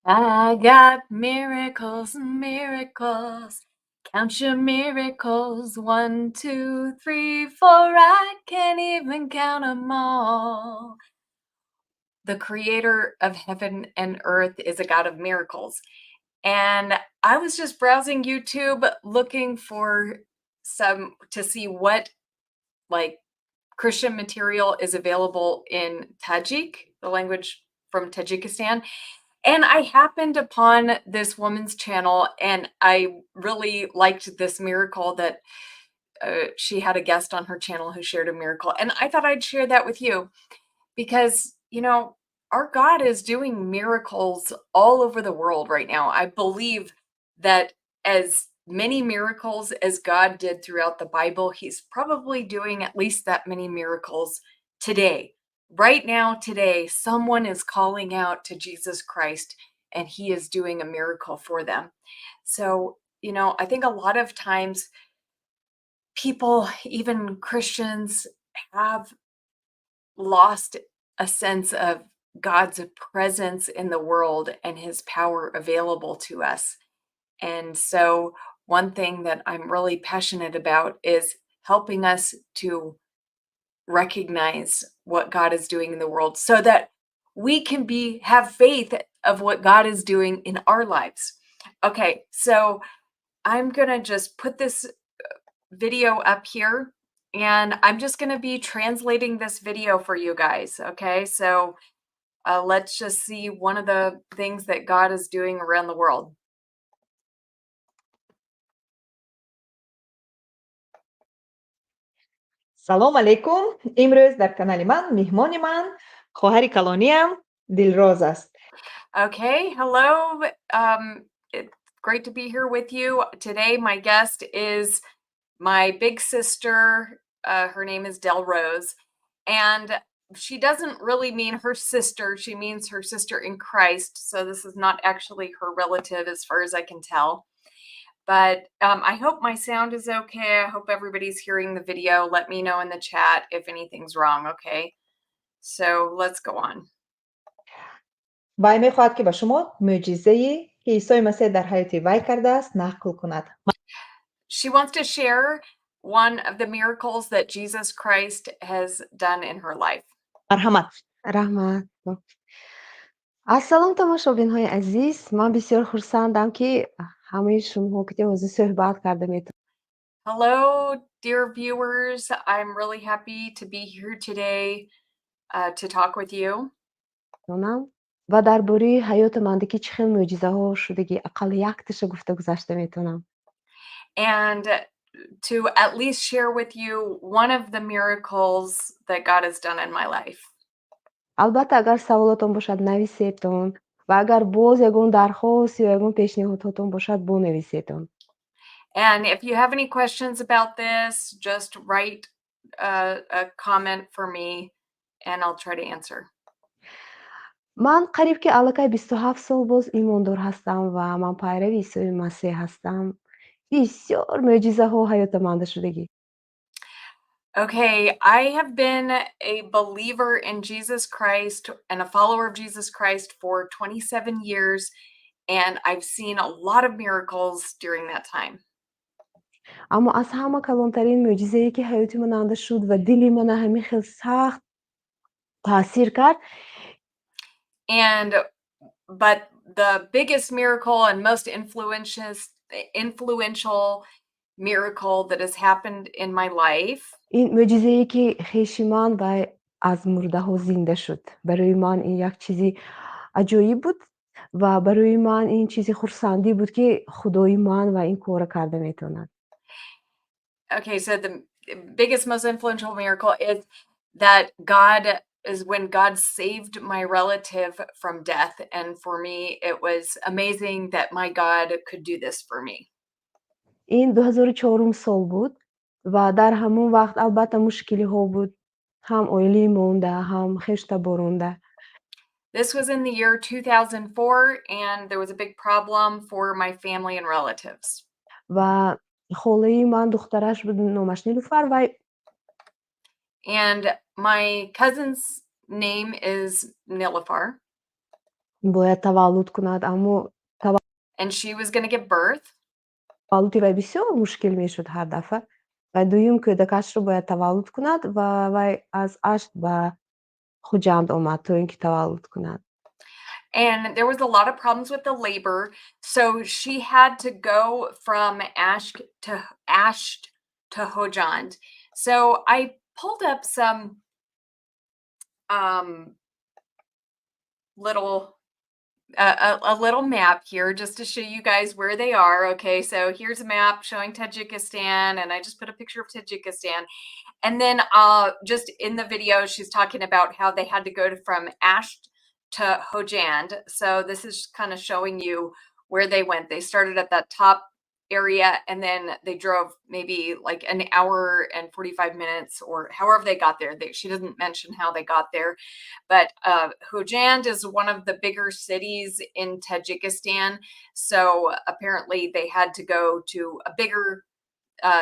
I got miracles, miracles. Count your miracles. 1, 2, 3, 4. I can't even count them all. The creator of heaven and earth is a God of miracles. And I was just browsing YouTube looking for some to see what like Christian material is available in Tajik, the language from Tajikistan. And I happened upon this woman's channel, and I really liked this miracle that she had a guest on her channel who shared a miracle. And I thought I'd share that with you because, our God is doing miracles all over the world right now. I believe that as many miracles as God did throughout the Bible, he's probably doing at least that many miracles today. Right now, today, someone is calling out to Jesus Christ and he is doing a miracle for them. So, I think a lot of times people, even Christians, have lost a sense of God's presence in the world and his power available to us. And so, one thing that I'm really passionate about is helping us to recognize what God is doing in the world so that we can have faith of what God is doing in our lives. Okay, so I'm going to just put this video up here and I'm just going to be translating this video for you guys. Okay, so let's just see one of the things that God is doing around the world. سلام علیکم. امروز در کانال من مهمان من خواهر کلانیم دلروز است. Okay, hello. It's great to be here with you today. My guest is my big sister. Her name is Del Rose, and she doesn't really mean her sister. She means her sister in Christ. So this is not actually her relative, as far as I can tell. But I hope my sound is okay. I hope everybody's hearing the video. Let me know in the chat if anything's wrong. Okay. So let's go on. وی میخواهد که به شما معجزه عیسی مسیح در حیات وی کرده است نقل کند. She wants to share one of the miracles that Jesus Christ has done in her life. مرحمت. رحمت. از سلام تماشابین های عزیز، من بسیار خرسندم که همه شما که موضوع صحبت کرده میتونم. Hello, dear viewers. I'm really happy to be here today to talk with you. و درباره حیات من که چه خیلی معجزه ها شدگی اقل یک تش گفته گذشته میتونم. And to at least share with you one of the miracles that God has done in my life. البته اگر سوالاتون باشد نویسیتون و اگر باز یگون درخواست یا یگون پیشنهاداتون باشد بنویسیتون. And if you have any questions about this, just write a comment for me and I'll try to answer. من قریب که الکی 27 سال باز ایماندار هستم و من پیرو عیسی مسیح هستم. بسیار معجزه ها حیات من شدگی. Okay, I have been a believer in Jesus Christ and a follower of Jesus Christ for 27 years, and I've seen a lot of miracles during that time. اما از همه کلانترین معجزه‌ای که حیات من شد و دل من همین خیلی سخت تاثیر کرد. But the biggest miracle and most influential miracle that has happened in my life این معجزه‌ای که خویش من و از مرده ها زنده شد. برای من این یک چیزی عجیب بود و برای من این چیزی خرسندی بود که خدای من و این کار کرده میتوند. Okay, so the biggest, most influential miracle is that when God saved my relative from death. And for me, it was amazing that my God could do this for me. این 2004 سال بود و در همون وقت البته مشکلی ها بود. هم اویلی مونده هم خشت برونده. This was in the year 2004 and there was a big problem for my family and relatives. و خاله من دخترش بود نامش نیلوفر و And my cousin's name is Nilafar. باید تولد کند اما and she was going to give birth. تولدی وی بسیار مشکل میشد هر دفعه و دویم کودکش رو باید تولد کند و وی از اشت به خوجند آمد تا اینکه تولد کند. And there was a lot of problems with the labor, so she had to go from Asht to Hojand. So I pulled up some little a little map here just to show you guys where they are. Okay, so here's a map showing Tajikistan, and I just put a picture of Tajikistan. And then just in the video, she's talking about how they had to go from Asht to Hojand. So this is kind of showing you where they went. They started at that top area and then they drove maybe like an hour and 45 minutes or however they got there. She doesn't mention how they got there, but Hojand is one of the bigger cities in Tajikistan. So apparently they had to go to a bigger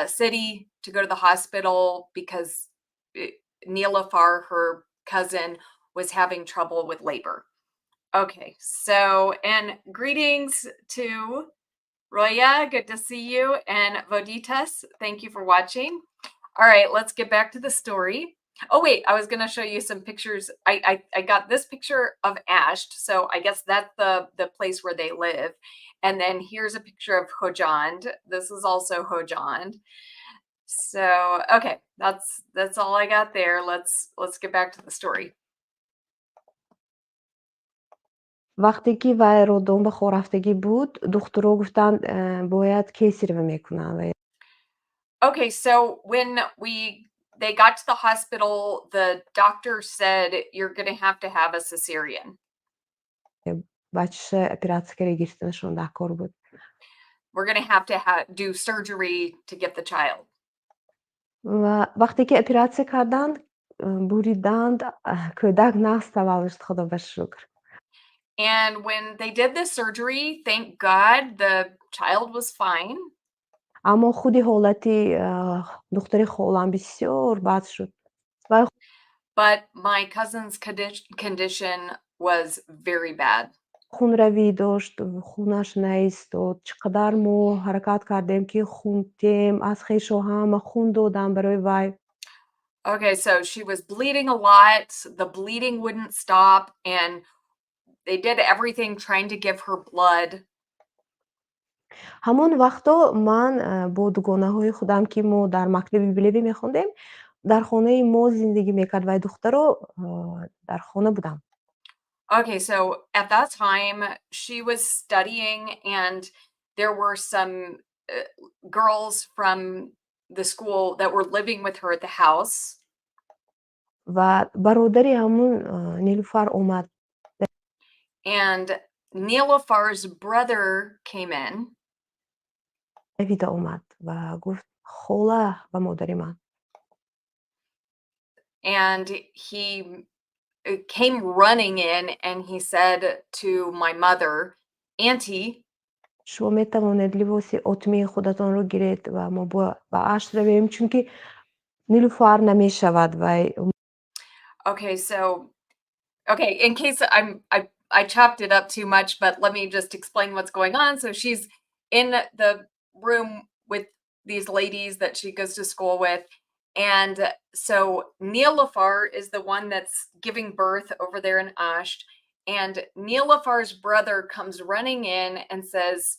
city to go to the hospital because Nilafar, her cousin, was having trouble with labor. Okay, so, and greetings to Roya, good to see you, and Voditas, thank you for watching. All right, let's get back to the story. Oh wait, I was gonna show you some pictures. I got this picture of Asht, so I guess that's the place where they live. And then here's a picture of Hojand. This is also Hojand. So okay, that's all I got there. Let's get back to the story. وقتی که وی رو دنبال خورفتگی بود دکترها گفتند باید کیسری میکنن. Okay, so when they got to the hospital, the doctor said you're going to have a cesarean. بچه اپراتسکری گرفتنشون در کار بود. We're going to do surgery to get the child. و وقتی که اپراتسی کردند بریدند کودک نقص تولد خدا به شکر. And when they did the surgery, thank God the child was fine. اما خودی حالتی دختری خالم بسیار بد شد. But my cousin's condition was very bad. خونروی داشت، خونش نایستاد. چقدر ما حرکت کردیم که خوندیم، از خویش و همه خون دادم برای وی. Okay, so she was bleeding a lot. The bleeding wouldn't stop, and they did everything trying to give her blood. همون وقتا من با دوگانه‌های خودم که ما در مکتب بیبلیوی میخوندیم در خانه ما زندگی میکرد و دختر رو در خانه بودم. Okay, so at that time she was studying and there were some girls from the school that were living with her at the house. و برادری همون نیلوفر اومد. And Niloufar's brother came in. ویدا اومد و گفت خاله و مادر من. And he came running in and he said to my mother, Auntie, شما میتوانید لباس آتمی خودتان رو گیرید و ما با عشق رویم چون که نیلوفر نمیشود و okay, so in case I chopped it up too much, but let me just explain what's going on. So she's in the room with these ladies that she goes to school with. And so Niloufer is the one that's giving birth over there in Asht. And Niloufer's brother comes running in and says,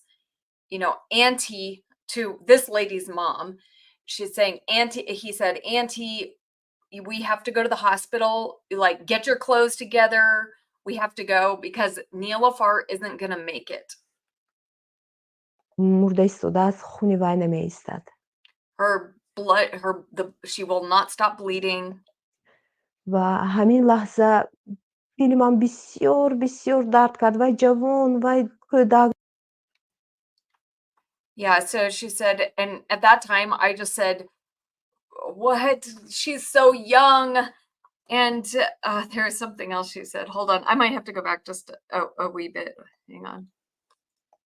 Auntie, to this lady's mom. She's saying, Auntie, he said, Auntie, we have to go to the hospital, like get your clothes together. We have to go because Niloufer isn't going to make it. مرده ایستاده از خون وی نمی ایستد. She will not stop bleeding. و همین لحظه دل من بسیار بسیار درد کرد و جوان و کودک. Yeah, so she said, and at that time I just said, what? She's so young. And there's something else she said. Hold on. I might have to go back just a wee bit. Hang on.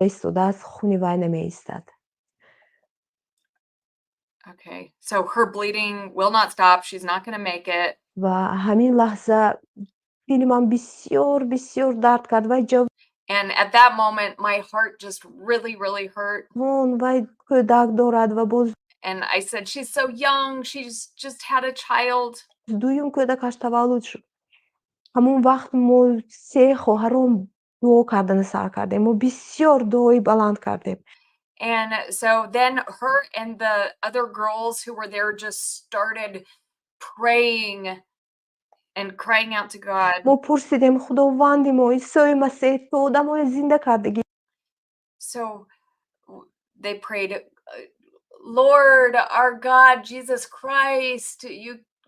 ایستاده از خون وی نمی ایستد. Okay. So her bleeding will not stop. She's not going to make it. و همین لحظه دل من بسیار بسیار درد کرد و And at that moment, my heart just really hurt. جوان و کودک دارد و باز And I said, she's so young. She's just had a child. دویم کودکش تولد شد. همون وقت ما 3 خواهرام دعا کردن سر کردیم. ما بسیار دعای بلند کردیم. And so then her and the other girls who were there just started praying and crying out to God. ما پرسیدیم خداوند ما عیسی مسیح تو آدمای زنده کردگی. So they prayed, Lord, our God, Jesus Christ,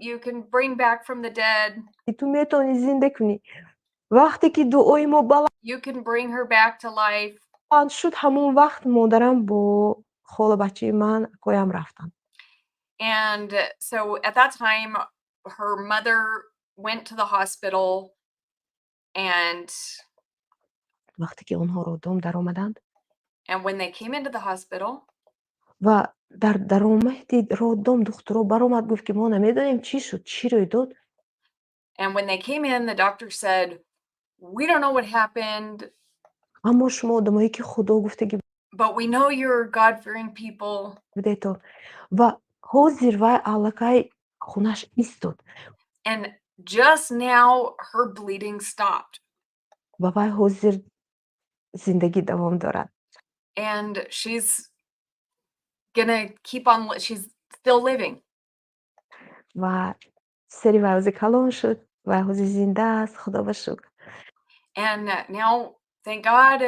you can bring back from the dead. تو میتونی زنده کنی. وقتی که دعای ما بلند You can bring her back to life. شد همون وقت مادرم با خاله بچه من کویم رفتن. And so at that time, her mother went to the hospital and وقتی که اونها رادام در آمدند when they came into the hospital و در آمد رادام دخترها برآمد گفت که ما نمیدونیم چی شد چی روی داد. and when they came in, the doctor said, we don't know what happened, اما شما آدمایی که خدا گفتگی but we know you're God-fearing people. بدهتان و حاضر و علاقه خونش ایستاد And just now her bleeding stopped. و وای حاضر زندگی دوام دارد. And she's gonna keep on, she's still living. و سری و حاضر کلان شد و حاضر زنده است. خدا با شکر. And now, thank God,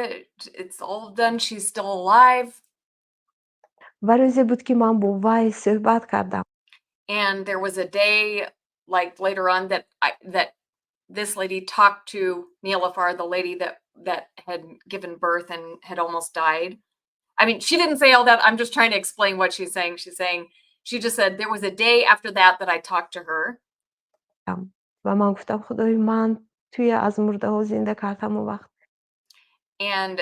it's all done. She's still alive. و روزی بود که من با وای صحبت کردم. And there was a day, like later on, that this lady talked to Neilafar, the lady that had given birth and had almost died. I mean, she didn't say all that. I'm just trying to explain what she's saying. She just said there was a day after that I talked to her. و من گفتم خدای من توی از مرده ها زنده کردم اون وقت. And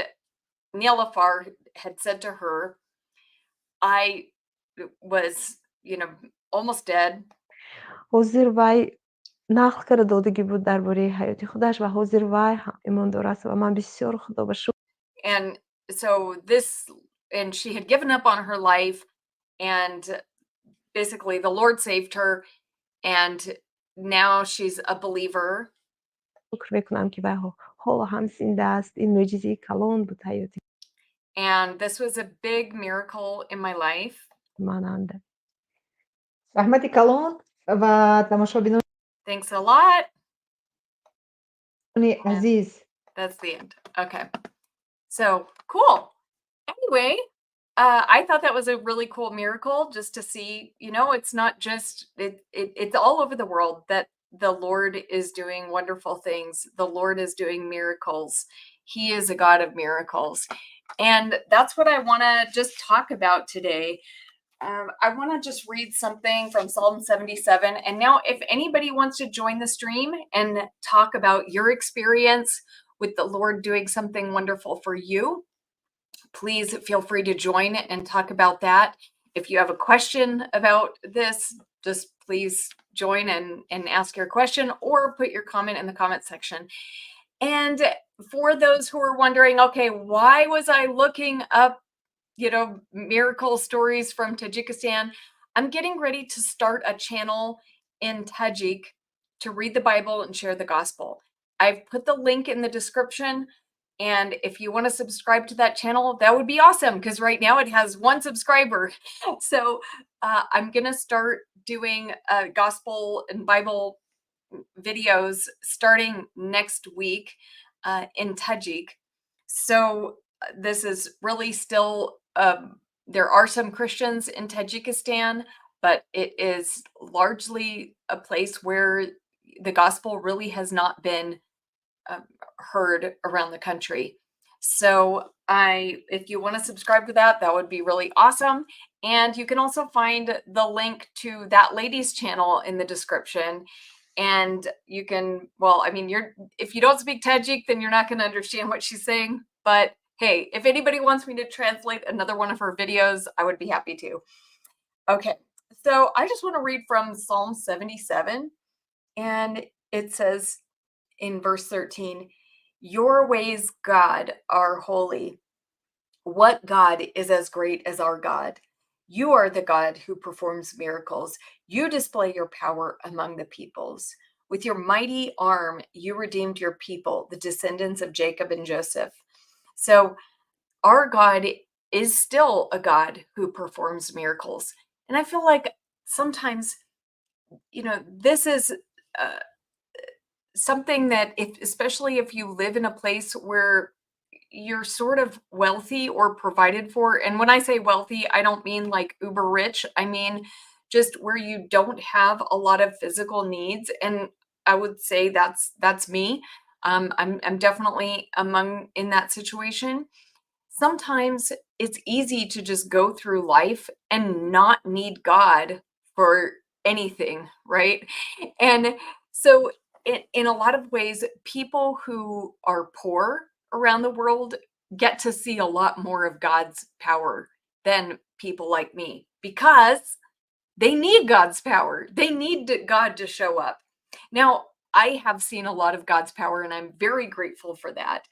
Neilafar had said to her, I was, almost dead. حاضر وای نقل کرده دادگی بود درباره حیات خودش و حاضر وای ایماندار است و من بسیار خدا با شکر. And so and she had given up on her life, and basically the Lord saved her, and now she's a believer. شکر میکنم که وای حالا هم زنده است. این معجزه کلان بود حیاتی And this was a big miracle in my life. ماننده. زحمت کلان و تماشابینان Thanks a lot. عزیز. That's the end. Okay. So cool. Anyway, I thought that was a really cool miracle just to see, it's not just it's all over the world that the Lord is doing wonderful things. The Lord is doing miracles. He is a God of miracles. And that's what I want to just talk about today. I want to just read something from Psalm 77. And now, if anybody wants to join the stream and talk about your experience with the Lord doing something wonderful for you, please feel free to join and talk about that. If you have a question about this, just please join and ask your question or put your comment in the comment section. And for those who are wondering, okay, why was I looking up, miracle stories from Tajikistan? I'm getting ready to start a channel in Tajik to read the Bible and share the gospel. I've put the link in the description. And if you want to subscribe to that channel, that would be awesome, because right now it has 1 subscriber. So I'm going to start doing gospel and Bible videos starting next week in Tajik. So this is really still, there are some Christians in Tajikistan, but it is largely a place where the gospel really has not been heard around the country. So if you want to subscribe to that, that would be really awesome. And you can also find the link to that lady's channel in the description. And you can, if you don't speak Tajik, then you're not going to understand what she's saying. But hey, if anybody wants me to translate another one of her videos, I would be happy to. Okay, so I just want to read from Psalm 77. And it says, in verse 13, your ways, God, are holy. What God is as great as our God? You are the God who performs miracles. You display your power among the peoples. With your mighty arm, you redeemed your people, the descendants of Jacob and Joseph. So our God is still a God who performs miracles. And I feel like sometimes, this is uh, something that, if especially if you live in a place where you're sort of wealthy or provided for, and when I say wealthy, I don't mean like uber rich. I mean just where you don't have a lot of physical needs. And I would say that's me. I'm definitely among in that situation. Sometimes it's easy to just go through life and not need God for anything, right? And so, in a lot of ways, people who are poor around the world get to see a lot more of God's power than people like me, because they need God's power. They need God to show up. Now, I have seen a lot of God's power, and I'm very grateful for that.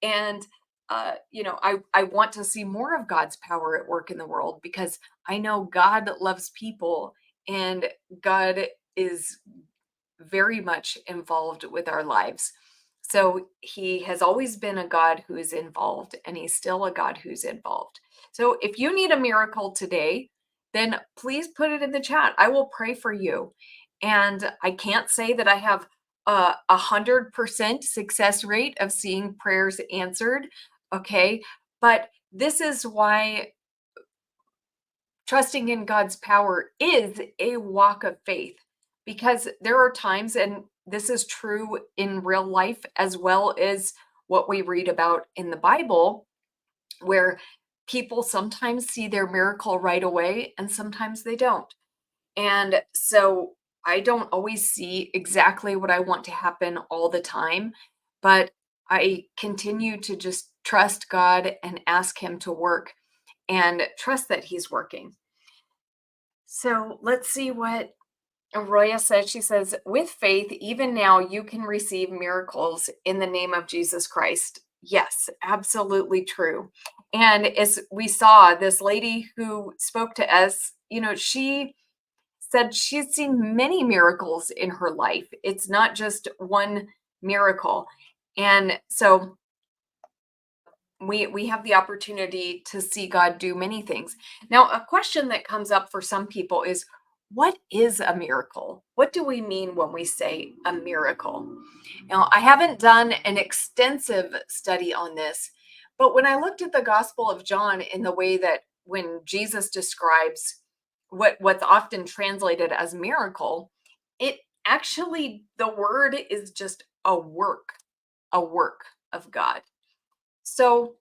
And I want to see more of God's power at work in the world, because I know God loves people, and God is very much involved with our lives. So he has always been a God who is involved, and he's still a God who's involved. So if you need a miracle today, then please put it in the chat. I will pray for you. And I can't say that I have a 100% success rate of seeing prayers answered. Okay. But this is why trusting in God's power is a walk of faith, because there are times, and this is true in real life as well as what we read about in the Bible, where people sometimes see their miracle right away and sometimes they don't. And so I don't always see exactly what I want to happen all the time, but I continue to just trust God and ask Him to work and trust that He's working. So let's see what Roya says. She says, with faith, even now you can receive miracles in the name of Jesus Christ. Yes, absolutely true. And as we saw, this lady who spoke to us, she said she's seen many miracles in her life. It's not just one miracle. And so we have the opportunity to see God do many things. Now, a question that comes up for some people is, what is a miracle? What do we mean when we say a miracle? Now, I haven't done an extensive study on this, but when I looked at the Gospel of John in the way that when Jesus describes what's often translated as miracle, it actually, the word is just a work of God. So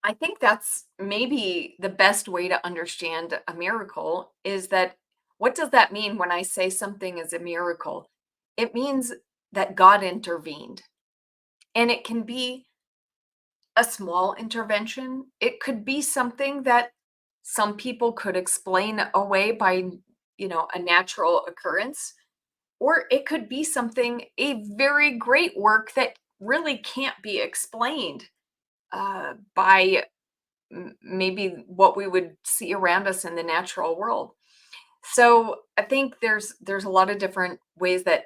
I think that's maybe the best way to understand a miracle, is that, what does that mean when I say something is a miracle? It means that God intervened. And it can be a small intervention. It could be something that some people could explain away by, a natural occurrence. Or it could be something, a very great work that really can't be explained by maybe what we would see around us in the natural world. So I think there's a lot of different ways that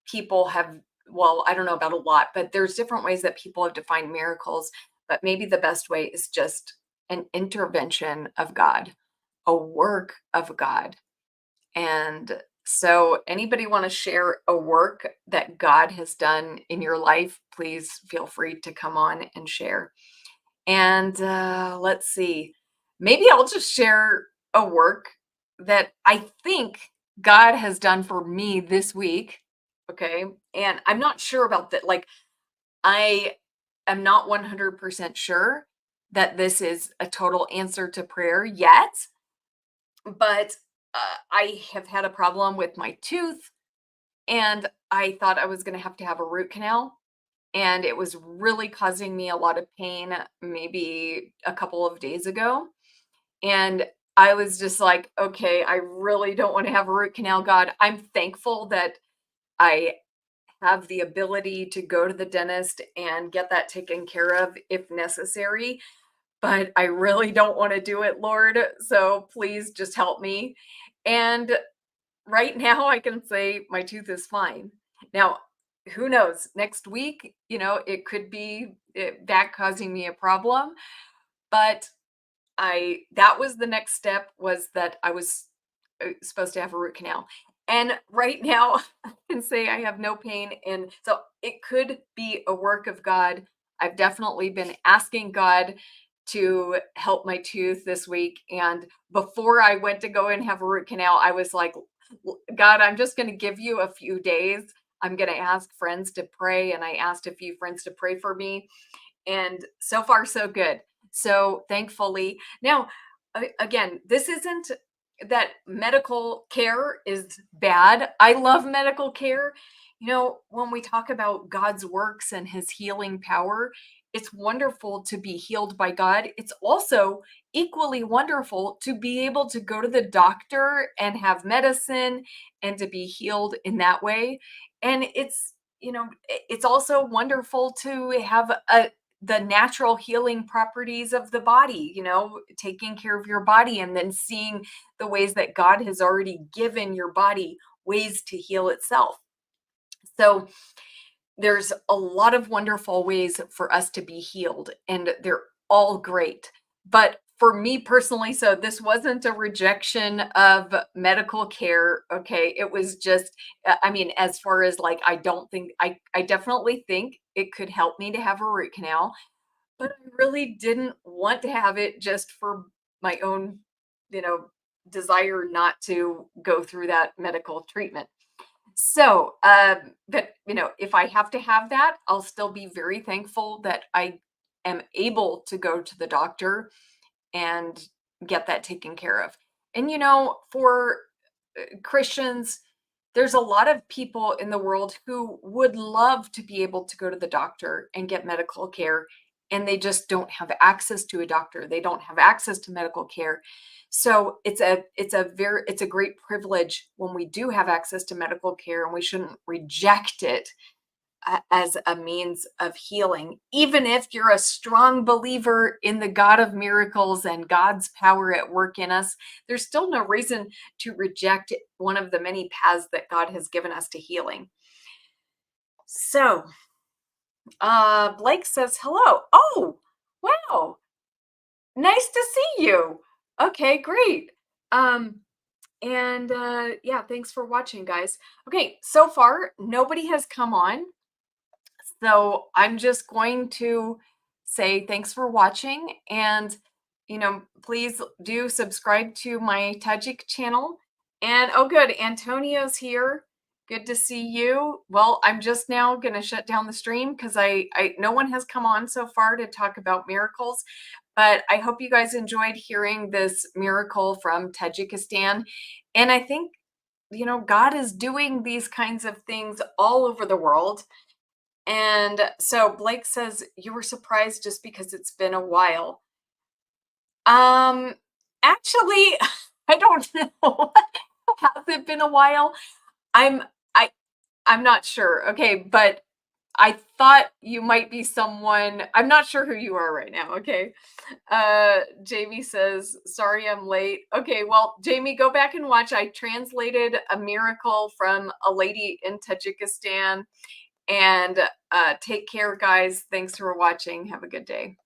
people have, well, I don't know about a lot, but there's different ways that people have defined miracles, but maybe the best way is just an intervention of God, a work of God. And so anybody want to share a work that God has done in your life, please feel free to come on and share. And let's see, maybe I'll just share a work that I think God has done for me this week. Okay. And I'm not sure about that. Like, I am not 100% sure that this is a total answer to prayer yet, but I have had a problem with my tooth, and I thought I was going to have a root canal, and it was really causing me a lot of pain maybe a couple of days ago. And I was just like, okay, I really don't want to have a root canal, God. I'm thankful that I have the ability to go to the dentist and get that taken care of if necessary, but I really don't want to do it, Lord. So please just help me. And right now I can say my tooth is fine. Now, who knows? Next week, it could be that causing me a problem, but that was the next step, was that I was supposed to have a root canal. And right now I can say I have no pain. And so it could be a work of God. I've definitely been asking God to help my tooth this week. And before I went to go and have a root canal, I was like, God, I'm just going to give you a few days. I'm going to ask friends to pray. And I asked a few friends to pray for me. And so far, so good. So thankfully, now, again, this isn't that medical care is bad. I love medical care. When we talk about God's works and his healing power, it's wonderful to be healed by God. It's also equally wonderful to be able to go to the doctor and have medicine and to be healed in that way. And it's also wonderful to have the natural healing properties of the body, taking care of your body and then seeing the ways that God has already given your body ways to heal itself. So there's a lot of wonderful ways for us to be healed, and they're all great. But for me personally, so this wasn't a rejection of medical care. Okay. It was just, I mean, as far as like, I definitely think it could help me to have a root canal, but I really didn't want to have it just for my own, you know, desire not to go through that medical treatment. So, but if I have to have that, I'll still be very thankful that I am able to go to the doctor and get that taken care of. And for Christians, there's a lot of people in the world who would love to be able to go to the doctor and get medical care, and they just don't have access to a doctor. They don't have access to medical care. So it's a great privilege when we do have access to medical care, and we shouldn't reject it as a means of healing. Even if you're a strong believer in the God of miracles and God's power at work in us, there's still no reason to reject one of the many paths that God has given us to healing. So, Blake says hello. Oh, wow. Nice to see you. Okay, great. Yeah, thanks for watching, guys. Okay, so far nobody has come on. So I'm just going to say thanks for watching, and please do subscribe to my Tajik channel. And oh good, Antonio's here. Good to see you. Well, I'm just now going to shut down the stream because I no one has come on so far to talk about miracles, but I hope you guys enjoyed hearing this miracle from Tajikistan. And I think God is doing these kinds of things all over the world. And so Blake says you were surprised just because it's been a while. Actually, I don't know. Has it been a while? I'm I I'm not sure. Okay, but I thought you might be someone. I'm not sure who you are right now. Okay. Jamie says, sorry I'm late. Okay, well, Jamie, go back and watch. I translated a miracle from a lady in Tajikistan. And take care, guys. Thanks for watching. Have a good day.